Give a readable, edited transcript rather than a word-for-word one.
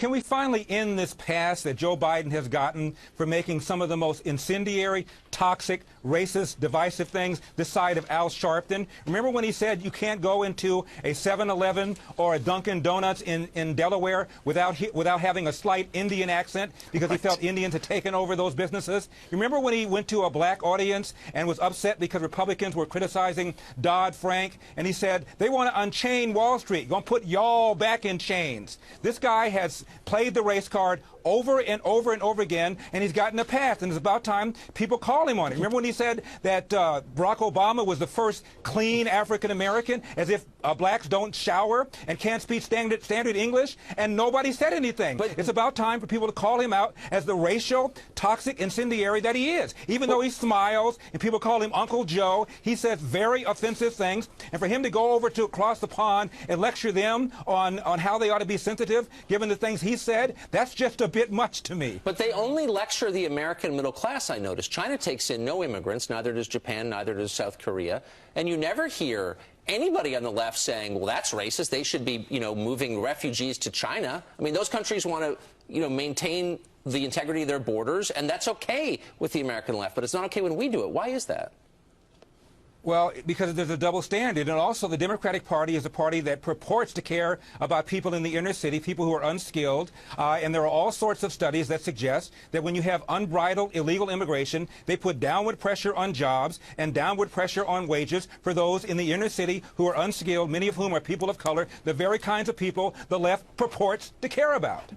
Can we finally end this pass that Joe Biden has gotten for making some of the most incendiary, toxic, racist, divisive things this side of Al Sharpton? Remember when he said you can't go into a 7-Eleven or a Dunkin' Donuts in Delaware without having a slight Indian accent because he felt Indians had taken over those businesses? You remember when he went to a black audience and was upset because Republicans were criticizing Dodd-Frank, and he said they want to unchain Wall Street, going to put y'all back in chains. This guy has played the race card over and over and over again, and he's gotten a pass, and it's about time people call him on it. Remember when he said that Barack Obama was the first clean African-American, as if blacks don't shower and can't speak standard English, and nobody said anything. But it's about time for people to call him out as the racial, toxic incendiary that he is. Even though he smiles and people call him Uncle Joe, he says very offensive things, and for him to go over to across the pond and lecture them on how they ought to be sensitive, given the things he said, that's just a bit much to me. But they only lecture the American middle class, I noticed. China takes in no immigrants, neither does Japan, neither does South Korea, and you never hear anybody on the left saying, well, that's racist, they should be, moving refugees to China. I mean, those countries want to, maintain the integrity of their borders, and that's okay with the American left, but it's not okay when we do it. Why is that? Well, because there's a double standard, and also the Democratic Party is a party that purports to care about people in the inner city, people who are unskilled, and there are all sorts of studies that suggest that when you have unbridled illegal immigration, they put downward pressure on jobs and downward pressure on wages for those in the inner city who are unskilled, many of whom are people of color, the very kinds of people the left purports to care about.